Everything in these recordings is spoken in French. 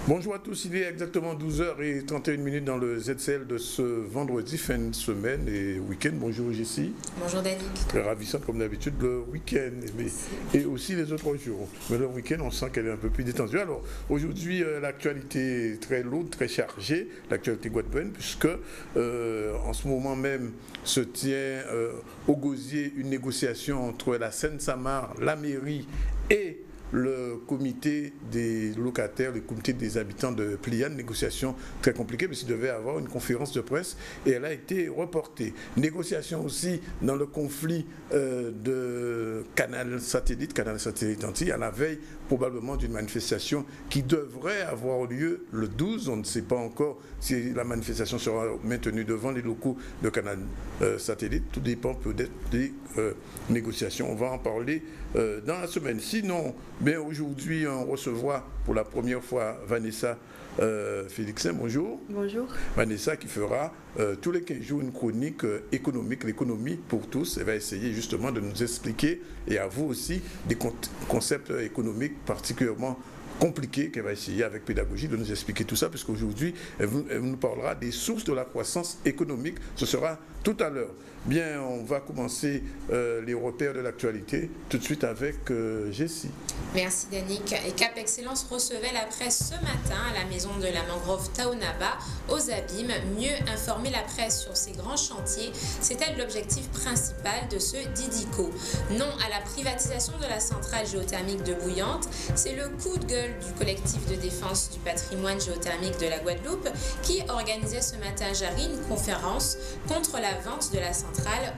Bonjour à tous, il est exactement 12h31 dans le ZCL de ce vendredi, fin de semaine et week-end. Bonjour Jessie. Bonjour Danick. Très ravissante comme d'habitude le week-end et aussi les autres jours. Mais le week-end, on sent qu'elle est un peu plus détendue. Alors aujourd'hui, l'actualité est très lourde, très chargée, l'actualité guadeloupéenne, puisque en ce moment même se tient au Gosier une négociation entre la Seine-Samar, la mairie et le comité des locataires, le comité des habitants de Pliane, négociation très compliquée parce qu'il devait avoir une conférence de presse et elle a été reportée. Négociation aussi dans le conflit de Canal Satellite Antilles, à la veille probablement d'une manifestation qui devrait avoir lieu le 12. On ne sait pas encore si la manifestation sera maintenue devant les locaux de Canal Satellite. Tout dépend peut-être des négociations. On va en parler dans la semaine. Sinon, bien aujourd'hui, on recevra pour la première fois Vanessa Félixin. Bonjour. Bonjour. Vanessa qui fera tous les 15 jours une chronique économique, l'économie pour tous. Elle va essayer justement de nous expliquer, et à vous aussi, des concepts économiques particulièrement compliqué, qu'elle va essayer avec pédagogie de nous expliquer tout ça, puisqu'aujourd'hui, elle nous parlera des sources de la croissance économique. Ce sera tout à l'heure. Bien, on va commencer les repères de l'actualité tout de suite avec Jessie. Merci Danick. Et Cap Excellence recevait la presse ce matin à la maison de la mangrove Taonaba aux Abîmes. Mieux informer la presse sur ces grands chantiers, c'était l'objectif principal de ce Didico. Non à la privatisation de la centrale géothermique de Bouillante, c'est le coup de gueule du collectif de défense du patrimoine géothermique de la Guadeloupe qui organisait ce matin à Jarry une conférence contre la vente de la centrale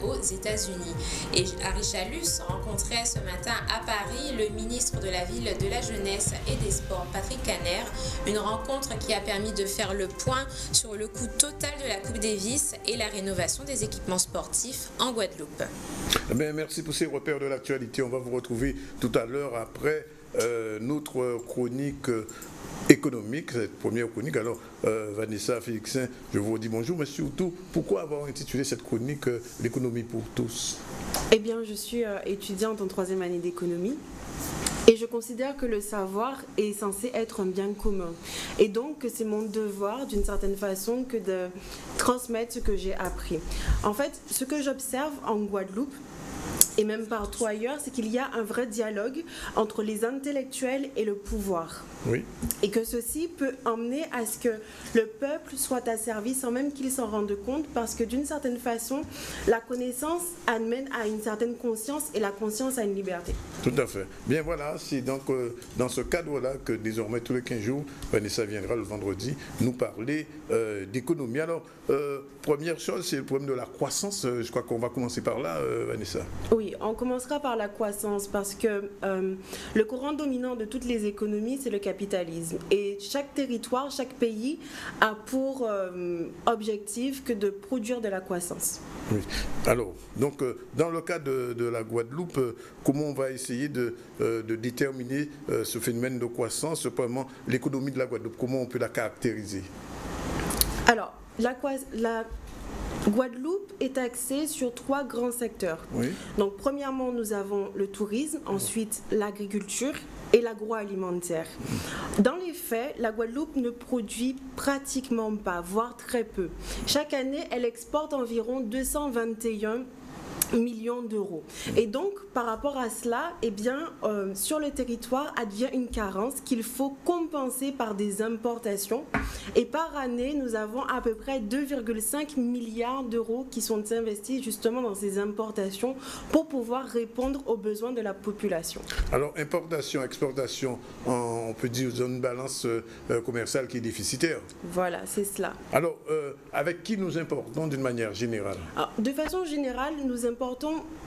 aux États-Unis. Et Harry Chalus rencontrait ce matin à Paris le ministre de la Ville, de la Jeunesse et des Sports, Patrick Caner. Une rencontre qui a permis de faire le point sur le coût total de la Coupe Davis et la rénovation des équipements sportifs en Guadeloupe. Bien, merci pour ces repères de l'actualité. On va vous retrouver tout à l'heure après notre chronique économique, cette première chronique. Alors, Vanessa Félixin, je vous dis bonjour, mais surtout, pourquoi avoir intitulé cette chronique l'économie pour tous? Eh bien, je suis étudiante en 3e année d'économie. Et je considère que le savoir est censé être un bien commun. Et donc que c'est mon devoir, d'une certaine façon, que de transmettre ce que j'ai appris. En fait, ce que j'observe en Guadeloupe, et même partout ailleurs, c'est qu'il y a un vrai dialogue entre les intellectuels et le pouvoir. Oui. Et que ceci peut emmener à ce que le peuple soit asservi sans même qu'il s'en rende compte, parce que d'une certaine façon, la connaissance amène à une certaine conscience et la conscience à une liberté. Tout à fait. Bien voilà, c'est donc dans ce cadre-là que désormais tous les 15 jours, Vanessa viendra le vendredi nous parler d'économie. Alors, première chose, c'est le problème de la croissance. Je crois qu'on va commencer par là, Vanessa. Oui, on commencera par la croissance parce que le courant dominant de toutes les économies, c'est le capitalisme. Et chaque territoire, chaque pays a pour objectif que de produire de la croissance. Oui. Alors, donc, dans le cas de la Guadeloupe, comment on va essayer de déterminer ce phénomène de croissance, probablement l'économie de la Guadeloupe, comment on peut la caractériser? Alors, la Guadeloupe est axée sur 3 grands secteurs. Oui. Donc, premièrement, nous avons le tourisme, ensuite l'agriculture et l'agroalimentaire. Dans les faits, la Guadeloupe ne produit pratiquement pas, voire très peu. Chaque année, elle exporte environ 221 millions d'euros. Et donc, par rapport à cela, eh bien, sur le territoire advient une carence qu'il faut compenser par des importations. Et par année, nous avons à peu près 2,5 milliards d'euros qui sont investis justement dans ces importations pour pouvoir répondre aux besoins de la population. Alors, importation, exportation, on peut dire une balance commerciale qui est déficitaire. Voilà, c'est cela. Alors, avec qui nous importons d'une manière générale? Alors, de façon générale, nous importons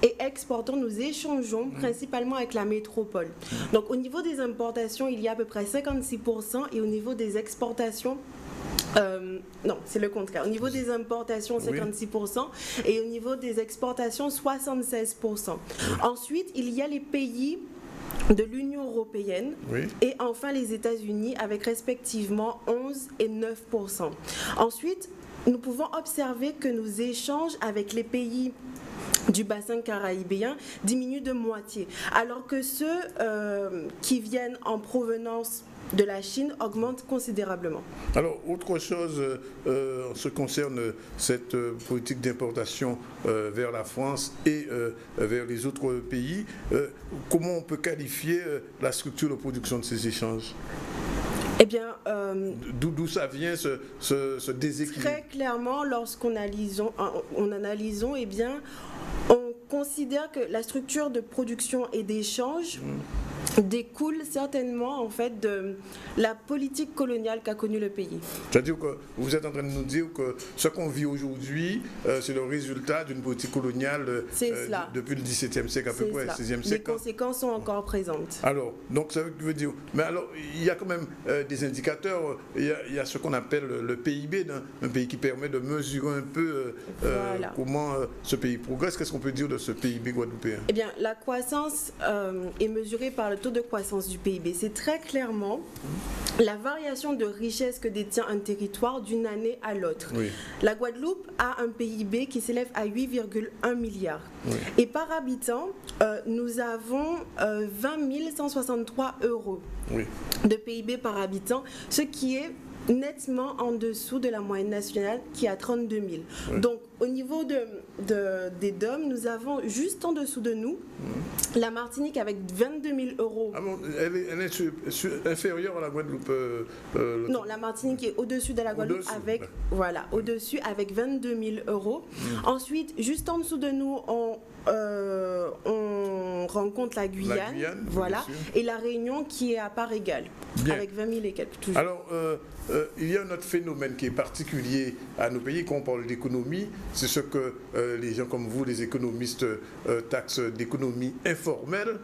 et exportons, nous échangeons principalement avec la métropole. Donc au niveau des importations, il y a à peu près 56% et au niveau des exportations, non, c'est le contraire. Au niveau des importations, 56% et au niveau des exportations, 76%. Ensuite, il y a les pays de l'Union européenne et enfin les États-Unis avec respectivement 11 et 9%. Ensuite, nous pouvons observer que nos échanges avec les pays du bassin caribéen diminuent de moitié, alors que ceux qui viennent en provenance de la Chine augmente considérablement. Alors, autre chose en ce qui concerne cette politique d'importation vers la France et vers les autres pays, comment on peut qualifier la structure de production de ces échanges? Eh bien, d'où ça vient ce déséquilibre? Très clairement, lorsqu'on analysons, eh bien, on considère que la structure de production et d'échange découle certainement en fait de la politique coloniale qu'a connue le pays. C'est-à-dire que vous êtes en train de nous dire que ce qu'on vit aujourd'hui, c'est le résultat d'une politique coloniale depuis le XVIIe siècle à peu près, XVIe siècle. Les conséquences sont encore présentes. Alors, donc ça veut dire... Mais alors, il y a quand même des indicateurs, il y a ce qu'on appelle le PIB d'un pays qui permet de mesurer un peu comment ce pays progresse. Qu'est-ce qu'on peut dire de ce PIB guadeloupéen? Eh bien, la croissance est mesurée par le taux de croissance du PIB. C'est très clairement la variation de richesse que détient un territoire d'une année à l'autre. Oui. La Guadeloupe a un PIB qui s'élève à 8,1 milliards. Oui. Et par habitant, nous avons 20 163 euros de PIB par habitant, ce qui est nettement en dessous de la moyenne nationale qui est à 32 000. Oui. Donc, au niveau des DOM, nous avons juste en dessous de nous la Martinique avec 22 000 euros. Ah bon, elle est inférieure à la Guadeloupe Non, la Martinique est au-dessus de la Guadeloupe avec, au-dessus avec 22 000 euros. Ensuite, juste en dessous de nous, on rencontre la Guyane, et la Réunion qui est à part égale, avec 20 000 et quelques toujours. Alors, il y a un autre phénomène qui est particulier à nos pays quand on parle d'économie, c'est ce que les gens comme vous, les économistes, taxent d'économie informelle.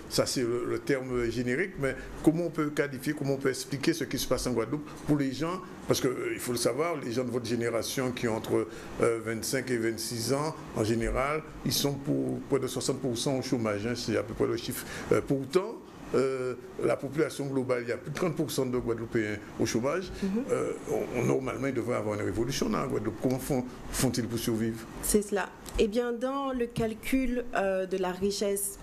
Ça c'est le terme générique, mais comment on peut qualifier, comment on peut expliquer ce qui se passe en Guadeloupe pour les gens, parce qu'il faut le savoir, les gens de votre génération qui ont entre 25 et 26 ans, en général, ils sont pour près de 60% au chômage, c'est à peu près le chiffre. Pourtant, la population globale, il y a plus de 30% de Guadeloupéens au chômage. Normalement, il devrait y avoir une révolution dans la Guadeloupe. Comment font-ils pour survivre? C'est cela. Eh bien, dans le calcul de la richesse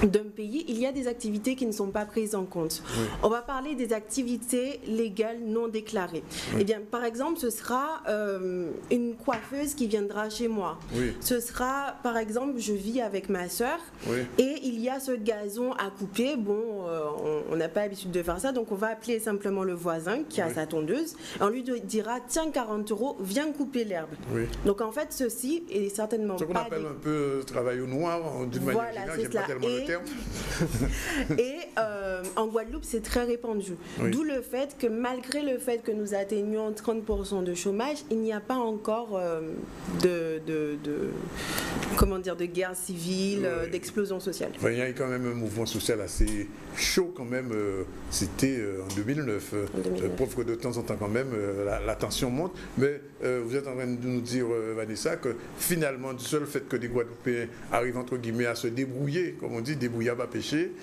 d'un pays, il y a des activités qui ne sont pas prises en compte. Oui. On va parler des activités légales non déclarées. Oui. Eh bien, par exemple, ce sera une coiffeuse qui viendra chez moi. Oui. Ce sera, par exemple, je vis avec ma soeur et il y a ce gazon à couper. Bon, on n'a pas l'habitude de faire ça, donc on va appeler simplement le voisin qui a sa tondeuse. Et on lui dira, tiens, 40 €, viens couper l'herbe. Donc en fait, ceci est certainement ce qu'on appelle un peu travail au noir, d'une manière générale, j'aime pas tellement le terme. Et en Guadeloupe, c'est très répandu. D'où le fait que malgré le fait que nous atteignions 30% de chômage, il n'y a pas encore de guerre civile, d'explosion sociale. Il y a quand même un mouvement social assez chaud quand même. C'était en 2009. Preuve que de temps en temps quand même, la tension monte. Mais vous êtes en train de nous dire, Vanessa, que finalement, du seul fait que des Guadeloupéens arrivent entre guillemets à se débrouiller, comme on dit, débrouillard pas péché,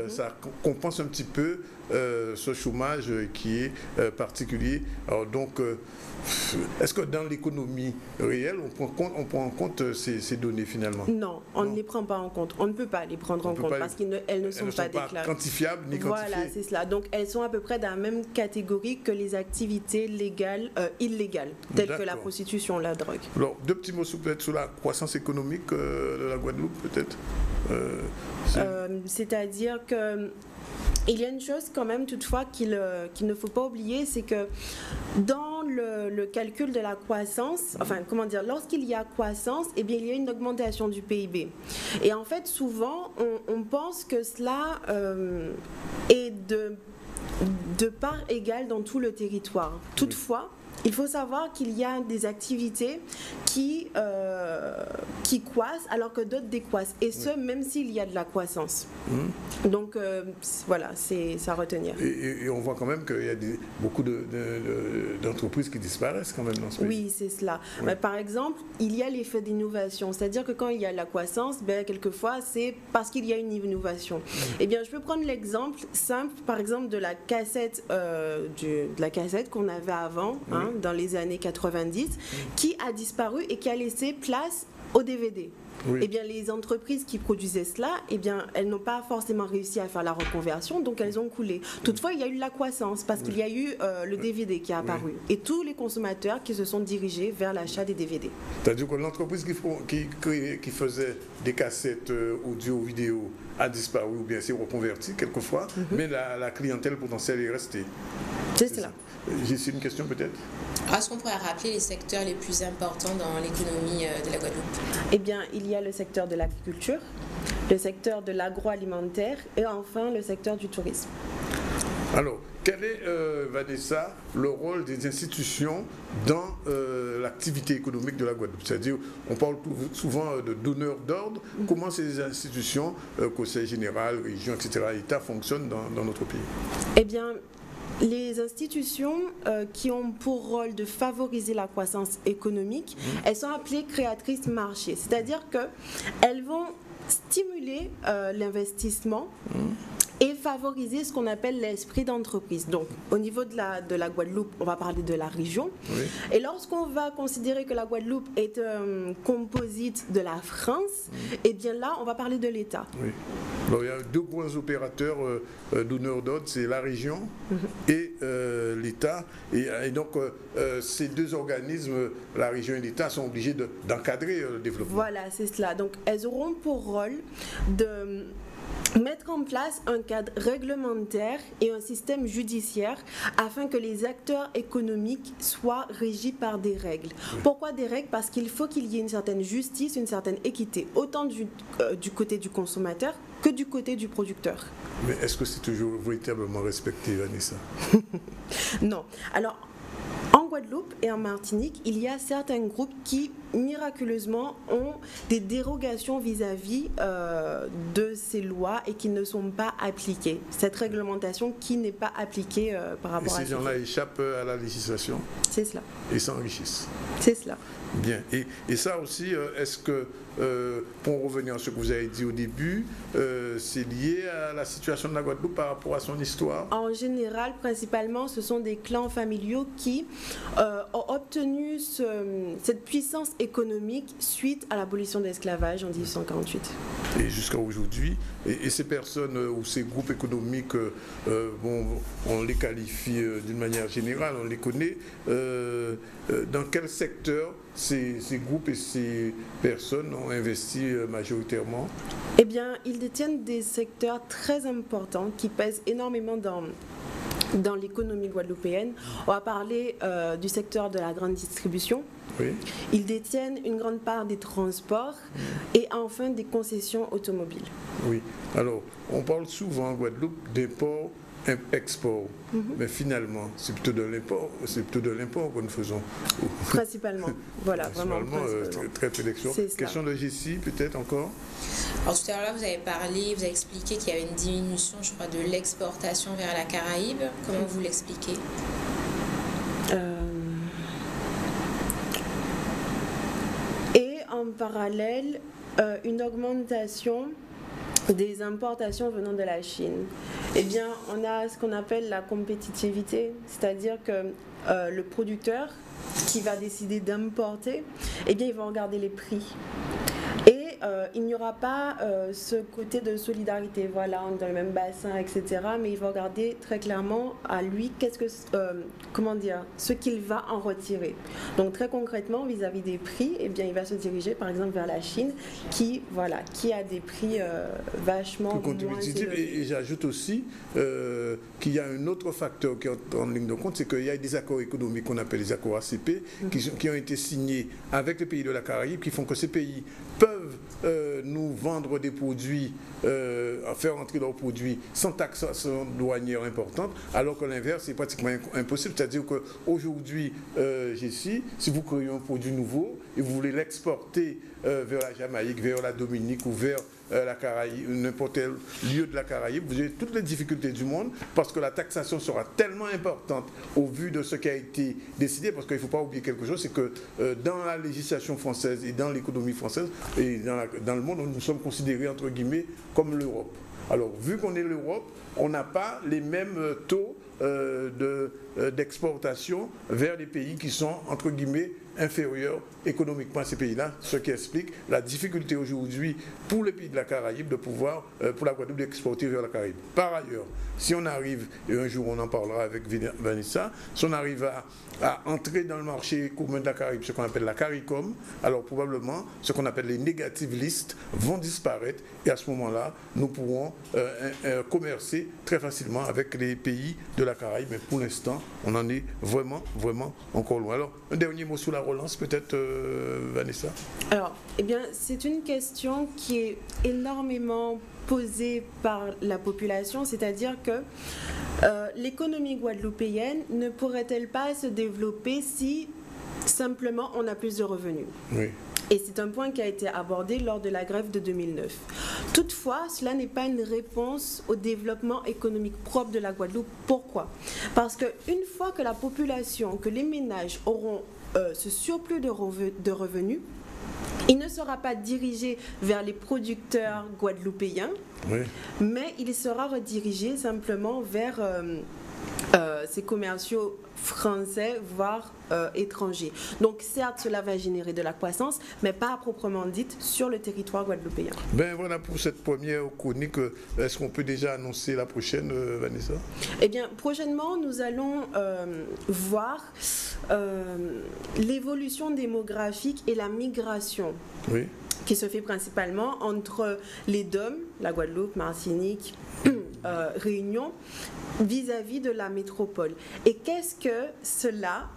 ça compense un petit peu ce chômage qui est particulier. Alors donc, est-ce que dans l'économie réelle, on prend en compte ces données finalement? Non, on ne les prend pas en compte. On ne peut pas les prendre en compte parce qu'elles ne sont pas déclarées. Quantifiables ni quantifiées. Voilà, c'est cela. Donc elles sont à peu près dans la même catégorie que les activités illégales, telles que la prostitution, la drogue. Alors, deux petits mots peut-être sur la croissance économique de la Guadeloupe, peut-être. C'est-à-dire que il y a une chose quand même toutefois qu'il ne faut pas oublier, c'est que dans le calcul de la croissance, lorsqu'il y a croissance, eh bien, il y a une augmentation du PIB. Et en fait, souvent, on pense que cela est de part égale dans tout le territoire. Toutefois, il faut savoir qu'il y a des activités qui croissent alors que d'autres décroissent, et ce même s'il y a de la croissance. Donc voilà, c'est à retenir. Et on voit quand même qu'il y a beaucoup d'entreprises qui disparaissent quand même dans ce pays. Oui, c'est cela. Mais par exemple, il y a l'effet d'innovation, c'est-à-dire que quand il y a de la croissance, quelquefois c'est parce qu'il y a une innovation. Eh bien, je peux prendre l'exemple simple, par exemple, de la cassette qu'on avait avant, dans les années 90, qui a disparu et qui a laissé place au DVD. Oui. Eh bien, les entreprises qui produisaient cela, eh bien, elles n'ont pas forcément réussi à faire la reconversion, donc elles ont coulé. Toutefois, il y a eu la croissance parce qu'il y a eu le DVD qui est apparu et tous les consommateurs qui se sont dirigés vers l'achat des DVD. C'est-à-dire que l'entreprise qui faisait des cassettes audio, vidéo a disparu ou bien s'est reconvertie quelquefois, mais la clientèle potentielle est restée. C'est cela. J'ai une question peut-être. Est-ce qu'on pourrait rappeler les secteurs les plus importants dans l'économie de la Guadeloupe? Eh bien, il y a le secteur de l'agriculture, le secteur de l'agroalimentaire et enfin le secteur du tourisme. Alors, quel est, Vanessa, le rôle des institutions dans l'activité économique de la Guadeloupe? C'est-à-dire, on parle souvent de donneurs d'ordre. Comment ces institutions, Conseil général, région, etc., État, fonctionnent dans notre pays? Eh bien, les institutions qui ont pour rôle de favoriser la croissance économique, elles sont appelées créatrices marchés. C'est-à-dire qu'elles vont stimuler l'investissement et favoriser ce qu'on appelle l'esprit d'entreprise. Donc, au niveau de la Guadeloupe, on va parler de la région. Oui. Et lorsqu'on va considérer que la Guadeloupe est un composite de la France, eh bien là, on va parler de l'État. Oui. Alors, il y a deux grands opérateurs donneurs d'ordre, c'est la région et l'État. Et donc, ces deux organismes, la région et l'État, sont obligés d'encadrer le développement. Voilà, c'est cela. Donc, elles auront pour rôle de mettre en place un cadre réglementaire et un système judiciaire afin que les acteurs économiques soient régis par des règles. Oui. Pourquoi des règles? Parce qu'il faut qu'il y ait une certaine justice, une certaine équité, autant du côté du consommateur que du côté du producteur. Mais est-ce que c'est toujours véritablement respecté, Vanessa? Non. Alors, en Guadeloupe et en Martinique, il y a certains groupes qui, miraculeusement, ont des dérogations vis-à-vis de ces lois et qui ne sont pas appliquées. Cette réglementation qui n'est pas appliquée par rapport à ça. Et ces gens-là échappent à la législation? C'est cela. Et s'enrichissent? C'est cela. Bien. Et ça aussi, est-ce que, pour revenir à ce que vous avez dit au début, c'est lié à la situation de la Guadeloupe par rapport à son histoire? En général, principalement, ce sont des clans familiaux qui ont obtenu cette puissance économique suite à l'abolition de l'esclavage en 1848. Et jusqu'à aujourd'hui, et ces personnes ou ces groupes économiques, on les qualifie d'une manière générale, on les connaît. Dans quel secteur ces groupes et ces personnes ont investi majoritairement? Eh bien, ils détiennent des secteurs très importants qui pèsent énormément dans l'économie guadeloupéenne. On va parler du secteur de la grande distribution. Oui. Ils détiennent une grande part des transports et enfin des concessions automobiles. Oui. Alors, on parle souvent en Guadeloupe d'import, export, mais finalement, c'est plutôt de l'import que nous faisons. Principalement, voilà, vraiment. Très peu d'export. Question de Jessie, peut-être encore? Alors tout à l'heure, vous avez expliqué qu'il y avait une diminution, je crois, de l'exportation vers la Caraïbe. Comment vous l'expliquez? Et en parallèle, une augmentation des importations venant de la Chine. Eh bien, on a ce qu'on appelle la compétitivité, c'est-à-dire que le producteur qui va décider d'importer, eh bien, il va regarder les prix. Et il n'y aura pas ce côté de solidarité, voilà, on est dans le même bassin, etc. Mais il va regarder très clairement à lui ce qu'il va en retirer. Donc très concrètement, vis-à-vis des prix, eh bien, il va se diriger par exemple vers la Chine qui a des prix vachement moins élevés. Et j'ajoute aussi qu'il y a un autre facteur qui est en ligne de compte, c'est qu'il y a des accords économiques qu'on appelle les accords ACP qui ont été signés avec les pays de la Caraïbe qui font que ces pays peuvent nous vendre des produits, faire entrer leurs produits sans taxation douanière importante, alors que l'inverse est pratiquement impossible. C'est-à-dire qu'aujourd'hui, Jessie, si vous créez un produit nouveau et vous voulez l'exporter vers la Jamaïque, vers la Dominique ou vers la Caraïbe, n'importe quel lieu de la Caraïbe, vous avez toutes les difficultés du monde parce que la taxation sera tellement importante au vu de ce qui a été décidé, parce qu'il ne faut pas oublier quelque chose, c'est que dans la législation française et dans l'économie française et dans le monde, nous sommes considérés entre guillemets comme l'Europe. Alors, vu qu'on est l'Europe, on n'a pas les mêmes taux d'exportation vers les pays qui sont, entre guillemets, inférieur économiquement à ces pays-là, ce qui explique la difficulté aujourd'hui pour les pays de la Caraïbe de pouvoir, pour la Guadeloupe, d'exporter vers la Caraïbe. Par ailleurs, si on arrive, et un jour on en parlera avec Vanessa, si on arrive à entrer dans le marché commun de la Caraïbe, ce qu'on appelle la CARICOM, alors probablement ce qu'on appelle les negative lists vont disparaître et à ce moment-là, nous pourrons commercer très facilement avec les pays de la Caraïbe, mais pour l'instant, on en est vraiment encore loin. Alors, un dernier mot sur la relance, peut-être, Vanessa? Alors, eh bien, c'est une question qui est énormément posée par la population, c'est-à-dire que l'économie guadeloupéenne ne pourrait-elle pas se développer si simplement on a plus de revenus? Oui. Et c'est un point qui a été abordé lors de la grève de 2009. Toutefois, cela n'est pas une réponse au développement économique propre de la Guadeloupe. Pourquoi? Parce qu'une fois que la population, que les ménages auront ce surplus de revenus, il ne sera pas dirigé vers les producteurs guadeloupéens, oui, mais il sera redirigé simplement vers ces commerciaux français, voire étrangers. Donc certes, cela va générer de la croissance, mais pas à proprement dite sur le territoire guadeloupéen. Ben voilà pour cette première chronique. Est-ce qu'on peut déjà annoncer la prochaine, Vanessa? Eh bien, prochainement, nous allons voir l'évolution démographique et la migration. Oui. Qui se fait principalement entre les DOM, la Guadeloupe, Martinique, Réunion, vis-à-vis de la métropole. Et qu'est-ce que cela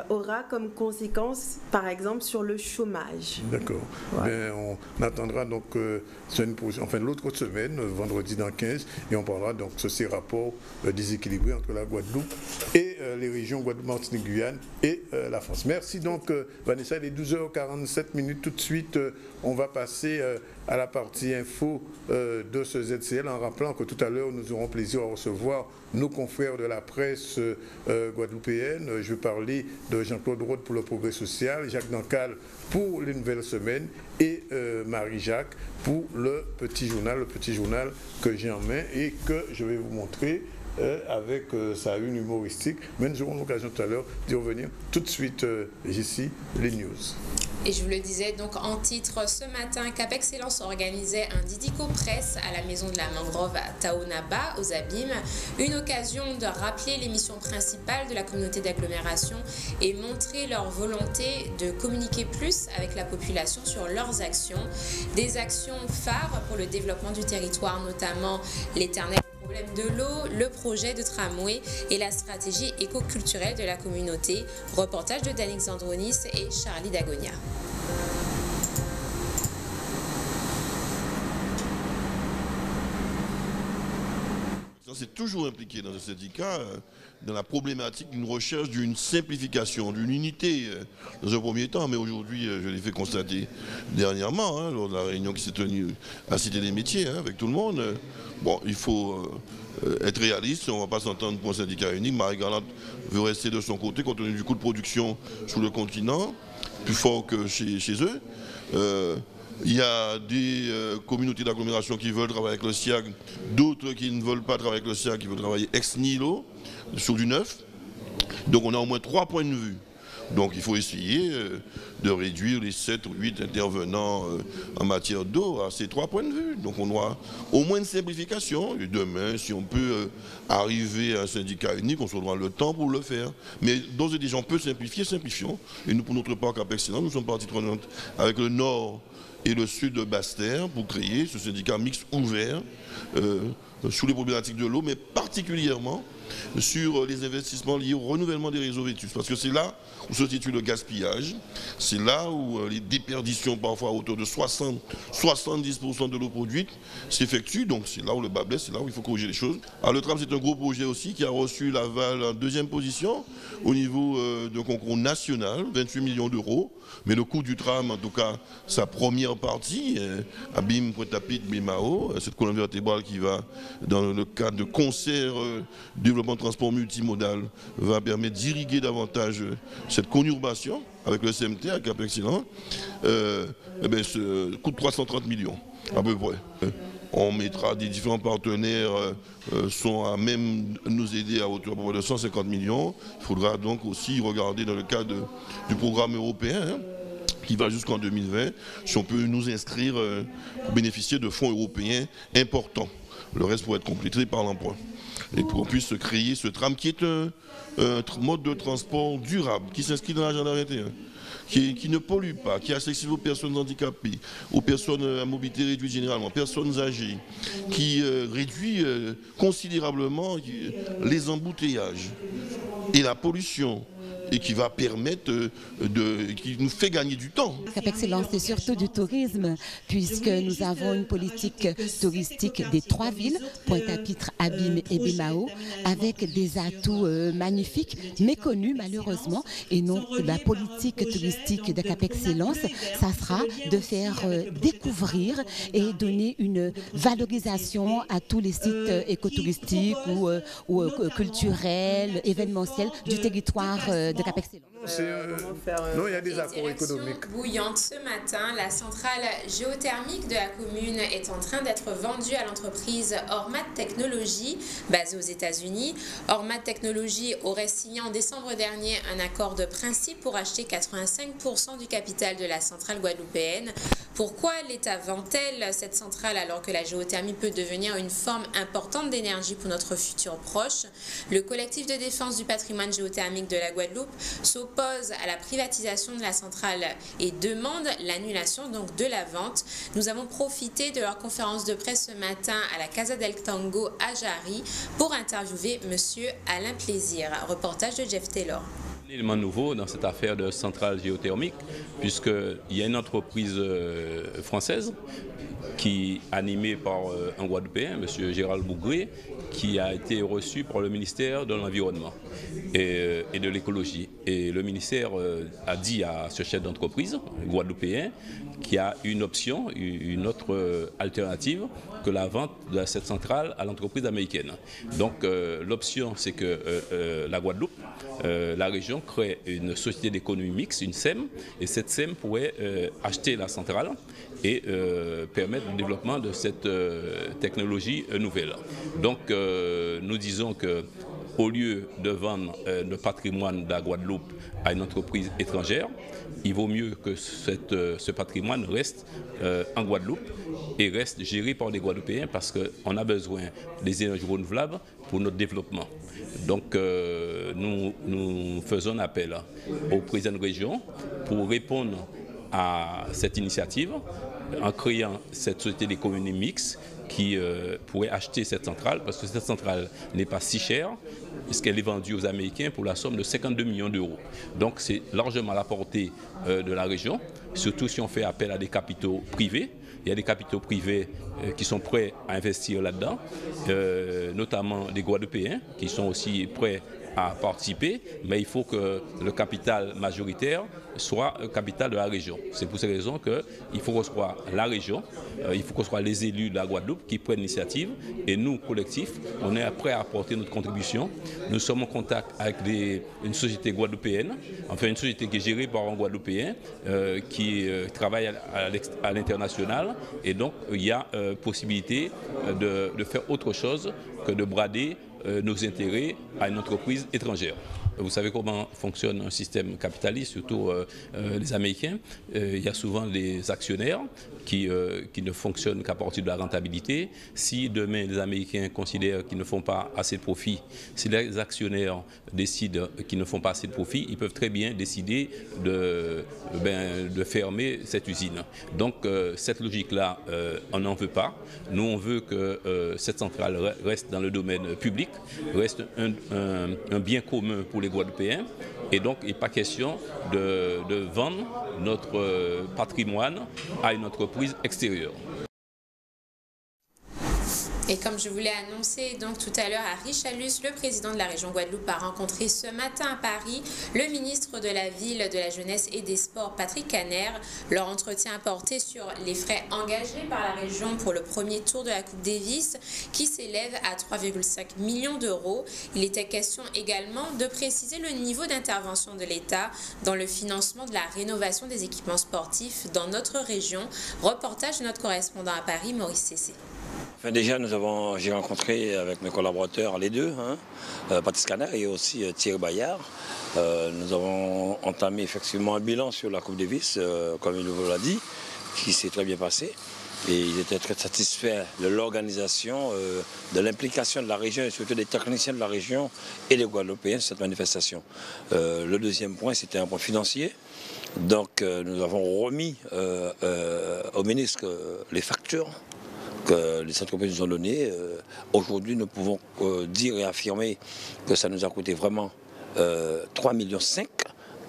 aura comme conséquence, par exemple, sur le chômage? D'accord. Ouais. Ben, on attendra donc l'autre semaine, vendredi dans 15, et on parlera donc de ces rapports déséquilibrés entre la Guadeloupe et les régions Guadeloupe, Martinique, Guyane et la France. Merci donc Vanessa, il est 12h47 tout de suite. On va passer à la partie info de ce ZCL en rappelant que tout à l'heure nous aurons plaisir à recevoir nos confrères de la presse guadeloupéenne. Je vais parler de Jean-Claude Rode pour le Progrès social, Jacques Dancal pour les Nouvelles Semaines et Marie-Jacques pour le petit journal que j'ai en main et que je vais vous montrer avec sa une humoristique. Mais nous aurons l'occasion tout à l'heure d'y revenir. Tout de suite, ici, les news. Et je vous le disais, donc en titre, ce matin, Cap Excellence organisait un Didico Presse à la maison de la Mangrove à Taonaba, aux Abîmes. Une occasion de rappeler les missions principales de la communauté d'agglomération et montrer leur volonté de communiquer plus avec la population sur leurs actions. Des actions phares pour le développement du territoire, notamment l'éternel problème de l'eau, le projet de tramway et la stratégie éco-culturelle de la communauté. Reportage de Danix Andronis et Charlie Dagonia. C'est toujours impliqué dans ce syndicat, dans la problématique d'une recherche d'une simplification, d'une unité dans un premier temps, mais aujourd'hui, je l'ai fait constater dernièrement, lors de la réunion qui s'est tenue à Cité des Métiers, avec tout le monde. Bon, il faut être réaliste, on ne va pas s'entendre pour un syndicat unique. Marie-Galante veut rester de son côté, compte tenu du coût de production sur le continent, plus fort que chez eux. Il y a des communautés d'agglomération qui veulent travailler avec le SIAG, d'autres qui ne veulent pas travailler avec le SIAG, qui veulent travailler ex nihilo, sur du neuf. Donc on a au moins 3 points de vue. Donc il faut essayer de réduire les 7 ou 8 intervenants en matière d'eau à ces 3 points de vue. Donc on aura au moins une simplification. Et demain, si on peut arriver à un syndicat unique, on se donnera le temps pour le faire. Mais d'ores et déjà, on peut simplifier, simplifions. Et nous, pour notre part, Cap Excellence, nous sommes partie prenante avec le Nord et le Sud de Basse-Terre pour créer ce syndicat mixte ouvert sur les problématiques de l'eau, mais particulièrement sur les investissements liés au renouvellement des réseaux vétustes. Parce que c'est là où se situe le gaspillage, c'est là où les déperditions, parfois à hauteur de 70% de l'eau produite, s'effectuent. Donc c'est là où le bas blesse, c'est là où il faut corriger les choses. Alors le tram, c'est un gros projet aussi qui a reçu l'aval en 2e position au niveau d'un concours national, 28 millions d'euros. Mais le coût du tram, en tout cas, sa première partie, Abîmes, Pointe-à-Pitre, Bimao, cette colonne vertébrale qui va, dans le cadre de concert développement de transport multimodal, va permettre d'irriguer davantage cette conurbation avec le CMT à Cap Excellence, coûte 330 millions à peu près. On mettra des différents partenaires sont à même nous aider à hauteur de 150 millions. Il faudra donc aussi regarder dans le cadre du programme européen qui va jusqu'en 2020, si on peut nous inscrire pour bénéficier de fonds européens importants. Le reste pour être complété par l'emploi. Et pour qu'on puisse créer ce tram qui est un mode de transport durable, qui s'inscrit dans l'agenda 21, qui ne pollue pas, qui est accessible aux personnes handicapées, aux personnes à mobilité réduite généralement, personnes âgées, qui réduit considérablement les embouteillages et la pollution, et qui va permettre qui nous fait gagner du temps. Cap Excellence, c'est surtout du tourisme, puisque nous avons une politique touristique des 3 villes, Pointe-à-Pitre, Abîme et Bémao, avec des atouts magnifiques, méconnus malheureusement. Et non, la politique touristique de Cap Excellence, ça sera de faire découvrir et donner une valorisation à tous les sites écotouristiques ou culturels, événementiels du territoire de Cap Excellence. Non, il y a des accords économiques. Bouillante ce matin, la centrale géothermique de la commune est en train d'être vendue à l'entreprise Ormat Technologies, basée aux États-Unis. Ormat Technologies aurait signé en décembre dernier un accord de principe pour acheter 85% du capital de la centrale guadeloupéenne. Pourquoi l'État vend-elle cette centrale alors que la géothermie peut devenir une forme importante d'énergie pour notre futur proche? Le collectif de défense du patrimoine géothermique de la Guadeloupe s'oppose à la privatisation de la centrale et demande l'annulation donc de la vente. Nous avons profité de leur conférence de presse ce matin à la Casa del Tango à Jarry pour interviewer M. Alain Plaisir. Reportage de Jeff Taylor. Un élément nouveau dans cette affaire de centrale géothermique, puisqu'il y a une entreprise française qui est animée par un Guadeloupéen, M. Gérald Bougré, qui a été reçu par le ministère de l'Environnement et de l'Écologie. Et le ministère a dit à ce chef d'entreprise guadeloupéen qu'il y a une option, une autre alternative que la vente de cette centrale à l'entreprise américaine. Donc l'option, c'est que la Guadeloupe, la région, crée une société d'économie mixte, une SEM, et cette SEM pourrait acheter la centrale et permettre le développement de cette technologie nouvelle. Donc nous disons que au lieu de vendre le patrimoine de la Guadeloupe à une entreprise étrangère, il vaut mieux que ce patrimoine reste en Guadeloupe et reste géré par les Guadeloupéens parce qu'on a besoin des énergies renouvelables pour notre développement. Donc nous faisons appel au président de région pour répondre à cette initiative en créant cette société d'économie mixte qui pourrait acheter cette centrale parce que cette centrale n'est pas si chère puisqu'elle est vendue aux Américains pour la somme de 52 millions d'euros. Donc c'est largement à la portée de la région, surtout si on fait appel à des capitaux privés. Il y a des capitaux privés qui sont prêts à investir là-dedans, notamment des Guadeloupéens qui sont aussi prêts à participer, mais il faut que le capital majoritaire soit le capital de la région. C'est pour ces raisons qu'il faut que ce soit la région, il faut que ce soit les élus de la Guadeloupe qui prennent l'initiative et nous, collectifs, on est prêts à apporter notre contribution. Nous sommes en contact avec une société guadeloupéenne, enfin une société qui est gérée par un Guadeloupéen qui travaille à l'international et donc il y a possibilité de faire autre chose que de brader nos intérêts à une entreprise étrangère. Vous savez comment fonctionne un système capitaliste, surtout les Américains. Il y a souvent des actionnaires qui ne fonctionnent qu'à partir de la rentabilité. Si demain les Américains considèrent qu'ils ne font pas assez de profit, si les actionnaires décident qu'ils ne font pas assez de profit, ils peuvent très bien décider de fermer cette usine. Donc cette logique-là, on n'en veut pas. Nous, on veut que cette centrale reste dans le domaine public, reste un bien commun pour les Guadeloupéens et donc il n'est pas question de vendre notre patrimoine à une entreprise extérieure. Et comme je vous l'ai annoncé donc tout à l'heure à Richalus, le président de la région Guadeloupe a rencontré ce matin à Paris le ministre de la Ville, de la Jeunesse et des Sports, Patrick Caner. Leur entretien a porté sur les frais engagés par la région pour le premier tour de la Coupe Davis qui s'élève à 3,5 millions d'euros. Il était question également de préciser le niveau d'intervention de l'État dans le financement de la rénovation des équipements sportifs dans notre région. Reportage de notre correspondant à Paris, Maurice Cessé. Enfin, déjà, j'ai rencontré avec mes collaborateurs les deux, Patrice Caner et aussi Thierry Bayard. Nous avons entamé effectivement un bilan sur la Coupe Davis, comme il vous l'a dit, qui s'est très bien passé. Et ils étaient très satisfaits de l'organisation, de l'implication de la région et surtout des techniciens de la région et des Guadeloupéens sur cette manifestation. Le deuxième point, c'était un point financier. Donc nous avons remis au ministre les factures que les entreprises nous ont données. Aujourd'hui, nous pouvons dire et affirmer que ça nous a coûté vraiment 3,5 millions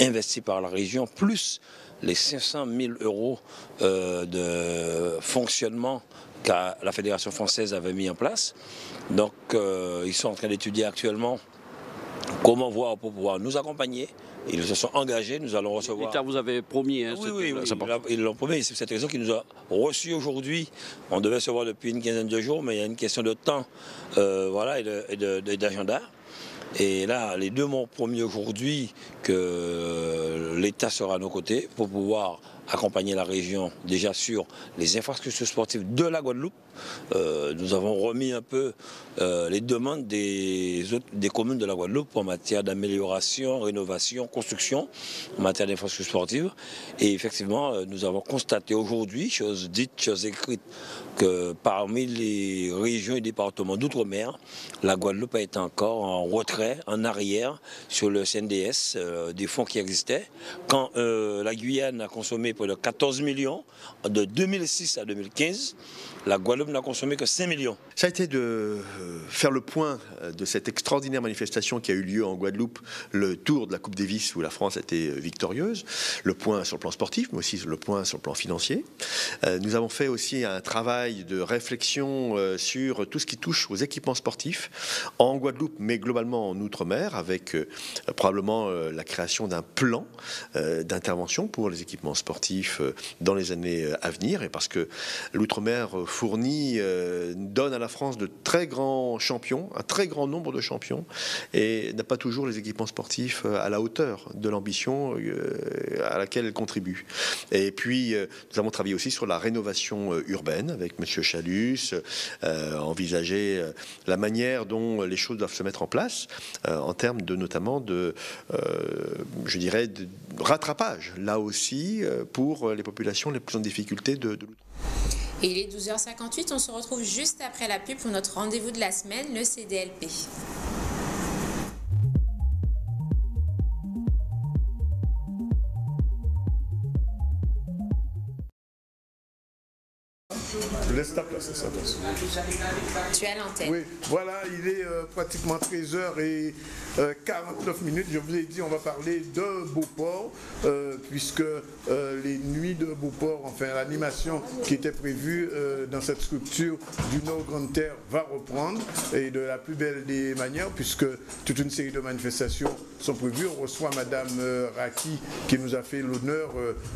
investis par la région, plus les 500 000 euros de fonctionnement que la Fédération française avait mis en place. Donc ils sont en train d'étudier actuellement comment voir pour pouvoir nous accompagner. Ils se sont engagés, nous allons recevoir... L'État vous avait promis, hein, Oui, ils l'ont promis, c'est cette raison qu'il nous a reçus aujourd'hui. On devait se voir depuis une quinzaine de jours, mais il y a une question de temps voilà, et d'agenda. Et là, les deux m'ont promis aujourd'hui que l'État sera à nos côtés pour pouvoir accompagner la région déjà sur les infrastructures sportives de la Guadeloupe. Nous avons remis un peu les demandes des communes de la Guadeloupe en matière d'amélioration, rénovation, construction, en matière d'infrastructures sportives. Et effectivement, nous avons constaté aujourd'hui, chose dite, chose écrite, que parmi les régions et départements d'outre-mer, la Guadeloupe est encore en retrait, en arrière sur le CNDS, des fonds qui existaient. Quand la Guyane a consommé près de 14 millions de 2006 à 2015, la Guadeloupe n'a consommé que 5 millions. Ça a été de faire le point de cette extraordinaire manifestation qui a eu lieu en Guadeloupe, le tour de la Coupe Davis où la France a été victorieuse, le point sur le plan sportif, mais aussi le point sur le plan financier. Nous avons fait aussi un travail de réflexion sur tout ce qui touche aux équipements sportifs en Guadeloupe, mais globalement en Outre-mer, avec probablement la création d'un plan d'intervention pour les équipements sportifs dans les années à venir, et parce que l'Outre-mer fournit, donne à la France de très grands champions, un très grand nombre de champions, et n'a pas toujours les équipements sportifs à la hauteur de l'ambition à laquelle elle contribue. Et puis, nous avons travaillé aussi sur la rénovation urbaine avec M. Chalus, envisager la manière dont les choses doivent se mettre en place, en termes de, notamment de, je dirais, de rattrapage, là aussi, pour les populations les plus en difficulté de l'outre. Et il est 12h58, on se retrouve juste après la pub pour notre rendez-vous de la semaine, le CDLP. Laisse ta place, laisse ta place. Tu as l'antenne. Oui, voilà, il est pratiquement 13h49. Je vous ai dit, on va parler de Beauport, puisque les nuits de Beauport, enfin l'animation qui était prévue dans cette structure du Nord Grande Terre va reprendre, et de la plus belle des manières, puisque toute une série de manifestations sont prévues. On reçoit Madame Raki, qui nous a fait l'honneur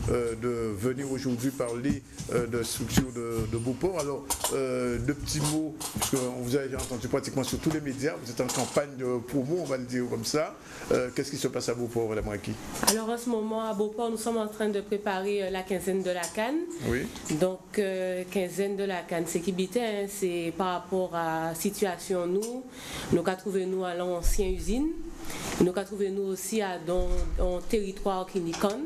de venir aujourd'hui parler de structure de Beauport. Alors, deux petits mots, puisqu'on vous a entendu pratiquement sur tous les médias, vous êtes en campagne de promo, on va le dire comme ça. Qu'est-ce qui se passe à Beauport, Madame Raki? Alors, en ce moment, à Beauport, nous sommes en train de préparer la quinzaine de la Cannes. Oui. Donc, quinzaine de la Cannes, c'est qui bitait, hein, c'est par rapport à la situation, nous avons trouvé nous à l'ancienne usine. Nous avons trouvé nous aussi dans un territoire qui n'y conne.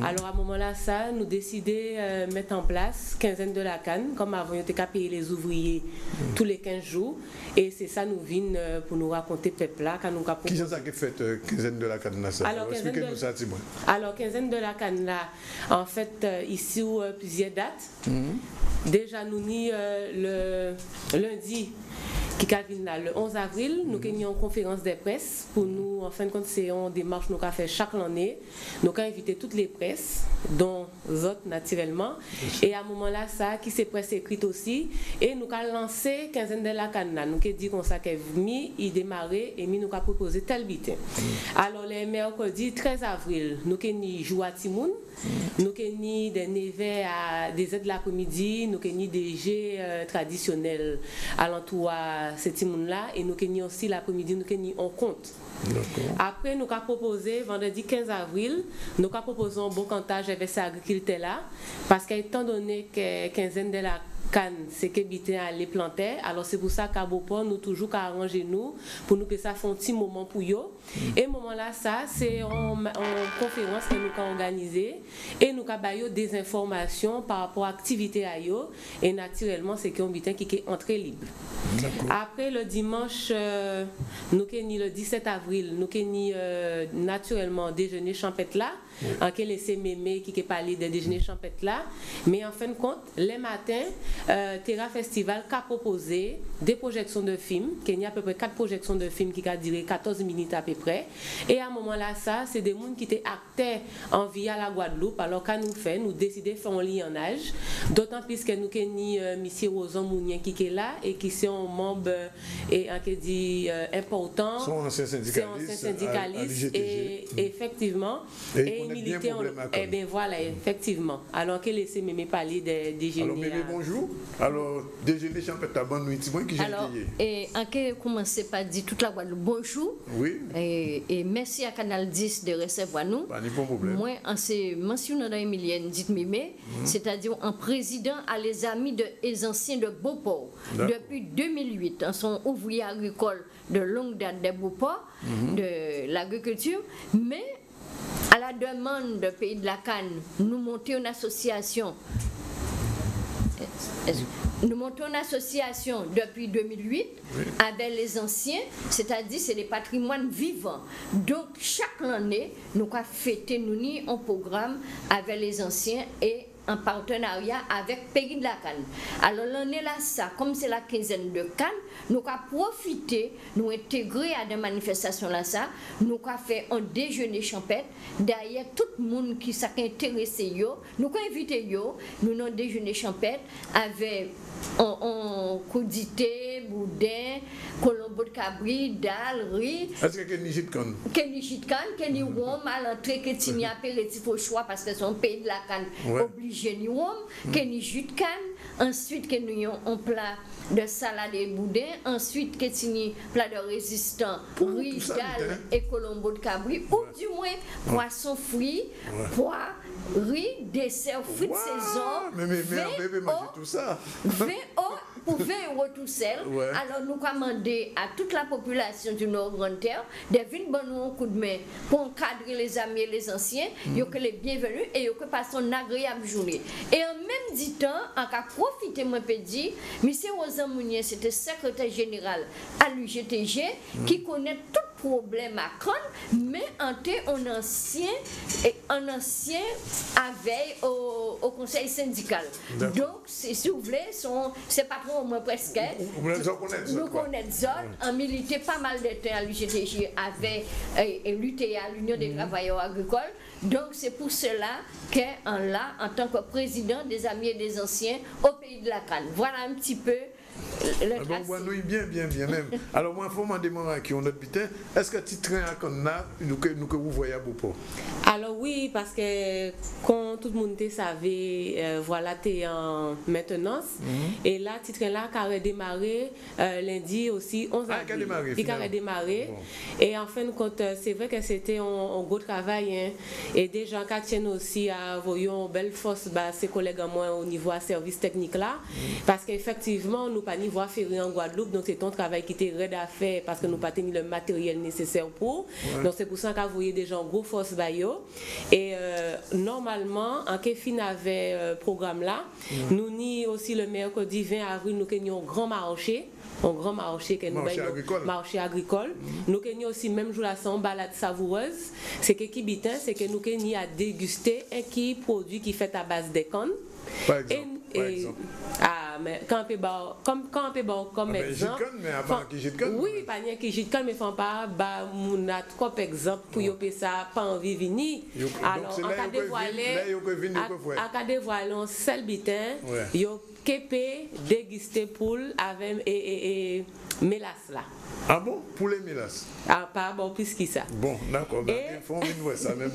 Alors à ce moment-là, ça, nous décidé de mettre en place quinzaine de la Cannes, comme avant, on était qu'à payer les ouvriers tous les 15 jours. Et c'est ça, nous venons pour nous raconter peuple là. Qui c'est ça qui fait quinzaine de la Cannes là? Expliquez-nous ça, Timon. Alors, quinzaine de la Cannes là, en fait, ici, plusieurs dates. Déjà, nous ni le lundi, qui vient là, le 11 avril, nous avons une conférence de presse pour nous, en fin de compte, c'est une démarche nous avons fait chaque année. Nous avons invité toutes les presses, dont les autres naturellement. Et à un moment-là, ça, qui s'est presse écrite aussi. Et nous avons lancé quinzaine de la Cannes. Nous avons dit qu'on s'est mis, il démarrait et nous avons proposé tel bulletin. Alors, le mercredi 13 avril, nous avons joué à Timoun. Nous avons des nevers à des aides de l'après-midi, nous avons des jeux traditionnels alentour à ce Timoun-là. Et nous avons aussi l'après-midi, nous avons un compte. Après, nous avons proposé, vendredi 15 avril, nous avons proposé un bon cantage avec ces agriculteurs là, parce qu'étant donné que quinzaine de la canne, c'est que bitin à les planter. Alors c'est pour ça qu'à Beauport, nous toujours arranger nous pour nous que ça fait un petit moment pour eux. Et moment là, ça c'est en conférence que nous avons organisé et nous avons des informations par rapport à l'activité à eux. Et naturellement, c'est qu'un bitin qui est entrée libre. Après le dimanche, nous avons le 17 avril, nous avons naturellement déjeuner champêtre là. En quel laissé mémé qui est parlé de déjeuner champêtre là, mais en fin de compte, les matins, Terra Festival a proposé des projections de films, qu'il y a à peu près 4 projections de films qui ont duré 14 minutes à peu près, et à un moment là, ça, c'est des gens qui étaient acteurs en vie à la Guadeloupe, alors qu'à nous fait, nous décidons de faire un lionnage, d'autant plus que nous avons M. Rosan Mounien qui est là, et qui est un membre et qui dit important, c'est un ancien syndicaliste, et effectivement, et militer, eh bien voilà, effectivement. Alors que laissez Mémé parler des déjeuners. Alors Mémé, bonjour. Alors, déjeuner champêtre à bonne nuit, qui j'ai alors, et en que commencer par dire toute la Guadeloupe bonjour. Oui. Et merci à Canal 10 de recevoir nous. Pas de problème. Moi, en se mentionnant dans Emilienne, dites Mémé, c'est-à-dire en président à les amis des anciens de Beauport. Depuis 2008, en son ouvrier agricole de longue date de Beauport, de l'agriculture, mais à la demande du pays de la Canne, nous montons une association. Nous montons une association depuis 2008 avec les anciens, c'est-à-dire c'est des patrimoines vivants. Donc chaque année, nous avons fêté un programme avec les anciens et en partenariat avec Pays de la Canne. Alors l'année là, ça, comme c'est la quinzaine de Cannes, nous avons profité, nous intégrer à des manifestations là, ça, nous avons fait un déjeuner champêtre. D'ailleurs, tout le monde qui s'est intéressé, nous avons invité, nous avons déjeuner champêtre avec on coudité, boudin, colombo de cabri, dalle, riz. Est-ce que Kenny Jitkan? Kenny Jitkan, Kenny Wom, à l'entrée, que tu n'y as apéritif au choix parce que c'est un pays de la Canne obligé ni Wom, Kenny Jitkan, ensuite que nous avons un plat de salade et boudin, ensuite que tu n'y plat de résistant, riz, dalle et colombo de cabri, ou du moins poisson frit, pois, riz, dessert, fruits de saison. Mais bébé mange tout ça. 20 euros pour 20 euros tout seul. Alors nous commandons à toute la population du Nord-Grand-Terre de venir donner un coup de main pour encadrer les amis et les anciens, que les bienvenus et que passent une agréable journée. Et en même temps, en cas profiter moi peut dire, M. Rosan Mounier, c'était secrétaire général à l'UGTG qui connaît tout problème à Cannes, mais un ancien avait au conseil syndical. Donc, si vous voulez, c'est pas trop au moins presque. Nous connaissons en milité pas mal de temps à l'UGTG avait lutté à l'Union des travailleurs agricoles. Donc, c'est pour cela qu'en là, en tant que président des amis et des anciens au pays de la Canne. Voilà un petit peu. Oui, bien même. Alors, moi, il faut me demander qui on a butin. Est-ce que tu traînes à Cannes, nous que vous voyez à Beauport? Alors, oui, parce que quand tout le monde savait, voilà, tu es en maintenance. Et là, tu traînes là, qui a redémarré lundi aussi, 11 avril. Il a redémarré. Et en fin de compte, c'est vrai que c'était un gros travail. Hein. Et des gens qui tiennent aussi à envoyer une belle force, ses collègues à moi au niveau service technique là. Parce qu'effectivement, nous pas niveau ferré en Guadeloupe, donc c'est un travail qui était raide à faire parce que nous pas tenu le matériel nécessaire pour. Donc c'est pour ça qu'on voyait des gens gros force bayo. Et normalement, en fin avait programme là, nous ni aussi le mercredi 20 avril nous avons un grand marché. Un grand marché que nous marché agricole. Nous avons aussi même jour là sans balade savoureuse. C'est que qui bitin, c'est que nous avons à déguster un qui produit qui fait à base de canne. Par exemple. Mais quand on peut comme exemple. Oui, pas rien qui jette mais font pas on a trois exemples pour y ça pas envie venir. Alors en cas de voiler un seul bitin, képé dégusté poule avec et mélasse là. Ah bon? Pour les mélasses? Ah, pas bon plus que ça. Bon, d'accord. Il faut voir ça même.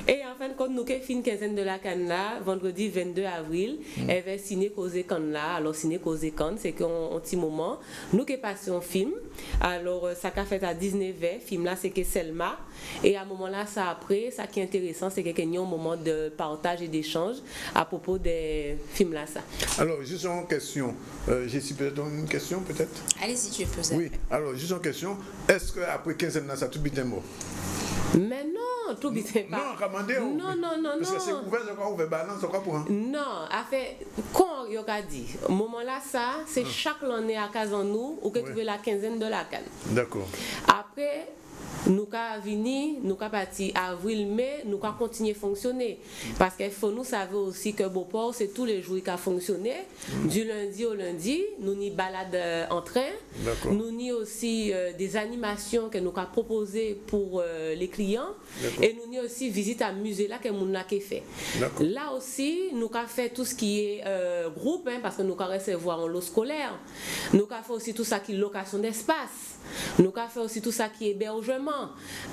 Et en fin de compte, nous avons fait une quinzaine de la canne là, vendredi 22 avril. Elle va signer Causé Canne là. Alors, signer Causé Canne, c'est qu'un petit moment, nous avons passé un film. Alors, ça qu'a fait à 19h. Film là, c'est que Selma. Et à un moment là, ça après, ça qui est intéressant, c'est qu'il y a un moment de partage et d'échange à propos des films là. Ça. Alors, juste une question. J'ai peut-être une question, peut-être? Allez-y, tu peux poser. Oui, alors, juste une question. Est-ce qu'après 15 ans, ça tout bien mort? Mais non, tout bien pas. Non, commandez. Non. Parce que c'est ouvert balance, pour un. Non, en fait, quand il a dit, au moment là, ça, c'est chaque année à Casanou où que tu veux la quinzaine de la canne. D'accord. Après, nous avons venu, nous avons parti avril-mai, nous avons continué à fonctionner. Parce qu'il faut nous savoir aussi que Beauport, c'est tous les jours qu'il a fonctionné. Du lundi au lundi, nous avons balade en train. Nous avons aussi des animations que nous avons proposées pour les clients. Et nous avons aussi visite à musée là que nous avons fait. Là aussi, nous avons fait tout ce qui est groupe, parce que nous avons recevoir en lot scolaire. Nous avons fait aussi tout ça qui est location d'espace. Nous avons fait aussi tout ça qui est hébergement.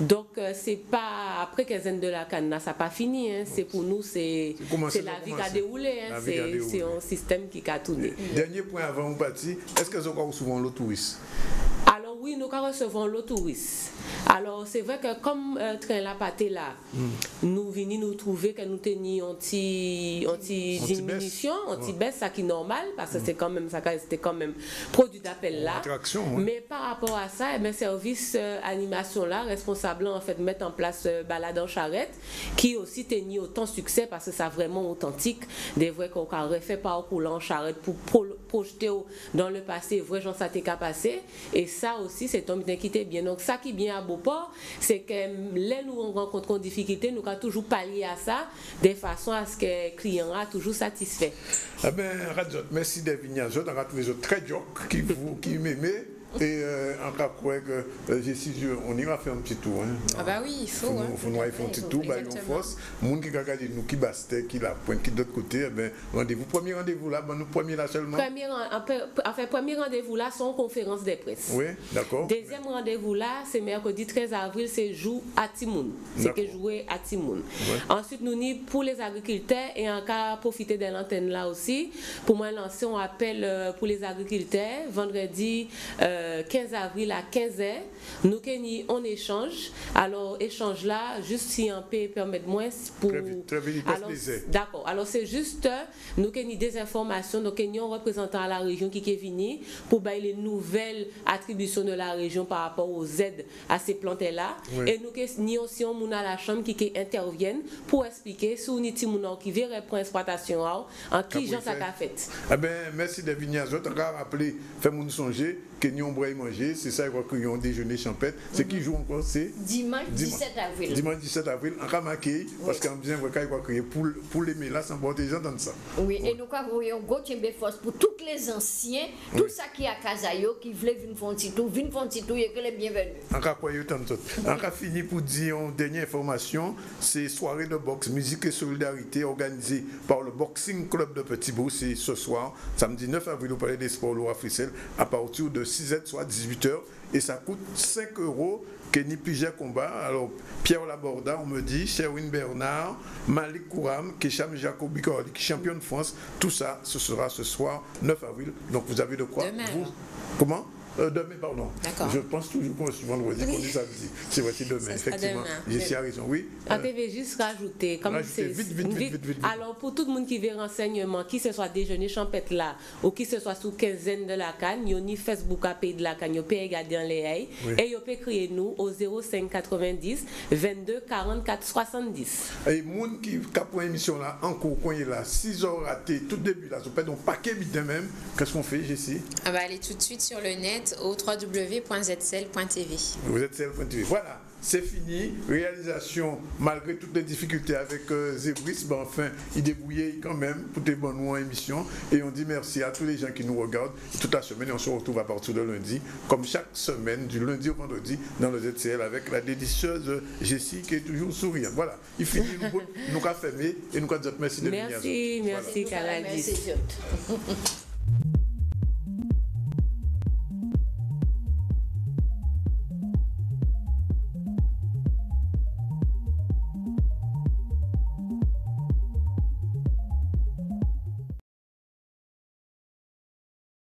Donc, c'est pas après quinzaine de la canne, ça n'a pas fini. C'est pour nous, c'est la vie qui a déroulé. C'est un système qui a tourné. Dernier point avant de partir, est-ce que vous avez souvent le tourisme? Alors oui, nous recevons le tourisme. Alors c'est vrai que comme train la pâté là, nous venons nous trouver que nous tenions anti diminution, anti baisse, ça qui est normal parce que c'est quand même ça c'était quand même produit d'appel là. Mais par rapport à ça, service animation là responsable en fait mettre en place balade en charrette qui aussi tenu autant succès parce que ça vraiment authentique des vrais qu'on a refait parcours en charrette pour projeter dans le passé vrai gens ça t'est qu'à passer et ça aussi c'est un bien qui était bien. Donc ça qui est bien à Beauport, c'est que là nous rencontrons des difficultés, nous avons toujours pallié à ça de façon à ce que le client a toujours satisfait. Ah ben Radzot, merci de venir. On a trouvé très joke qui m'aimait. Et en cas que on ira faire un petit tour. Ah bah oui, il faut. Il faut faire un petit tour, une force. Les gens qui regardent nous, qui bastent, qui la pointe, qui de l'autre côté, rendez-vous. Premier rendez-vous là, nous premier là seulement. Premier rendez-vous là, c'est une conférence de presse. Oui, d'accord. Deuxième rendez-vous là, c'est mercredi 13 avril, c'est jour à Timoun. C'est que jouer à Timoun. Ensuite, nous ni pour les agriculteurs et en cas profiter de l'antenne là aussi. Pour moi, lancer un appel pour les agriculteurs vendredi 15 avril à 15h, nous avons un échange. Alors, échange là, juste si on peut permettre moins pour. Très vite, d'accord. Alors, c'est juste, nous avons des informations. Donc, nous avons un représentant à la région qui est venu pour les nouvelles attributions de la région par rapport aux aides à ces plantes-là. Et nous avons aussi un moun à la chambre qui interviennent pour expliquer si on est moun qui vient reprendre l'exploitation, en qui gens ça a fait. Eh bien, merci de venir. Je vais rappeler, fais-moi songer. Que nous avons manger, c'est ça qu'ils ont déjeuner champêtre. C'est qui joue encore? C'est dimanche 17 avril. Dimanche 17 avril, on va marquer parce qu'on vient pour les mélas, on peut entendre ça. Oui, et nous avons un gros force pour tous les anciens, tout ça qui est à Casayo, qui veulent venir faire un petit tour, et que les bienvenus. On va finir pour dire une dernière information, c'est soirée de boxe, musique et solidarité organisée par le Boxing Club de Petit-Bourg, c'est ce soir, samedi 9 avril au Palais des Sports Laura Frissel, à partir de 6h soit 18h et ça coûte 5 €. Kenny Piget combat. Alors Pierre Laborda, on me dit, Sherwin Bernard, Malik Kouram, Kesham Jacobi, champion de France. Tout ça, ce sera ce soir 9 avril. Donc vous avez de quoi? Demain, comment? Demain, pardon. D'accord. Je pense toujours qu'on est vendredi, qu'on dit samedi. C'est vrai, c'est demain, effectivement. J'ai raison, oui. On devait juste rajouter, comme c'est vite. Alors, pour tout le monde qui veut renseignement, qui ce soit déjeuner champêtre là, ou qui ce soit sous quinzaine de la canne, il y a ni Facebook à Pays de la Canne, il peut regarder dans les ailes, et il peut créer nous au 05 90 22 44 70. Et les gens qui ont une émission là, encore, quand il est là, 6 heures raté, tout début là, ça peut être un paquet de même. Qu'est-ce qu'on fait, Jessie? On va aller tout de suite sur le net au www.zcel.tv. Vous êtes celle.tv. Voilà. c'est fini. Réalisation, malgré toutes les difficultés avec Zébris, ben enfin, il débrouillait quand même pour tes bonnes en émission. Et on dit merci à tous les gens qui nous regardent toute la semaine. Et on se retrouve à partir de lundi, comme chaque semaine, du lundi au vendredi, dans le ZCL avec la délicieuse Jessie qui est toujours souriante. Voilà, il finit, nous avons fermé et nous avons dit merci de venir. Merci, Kaladis. Merci.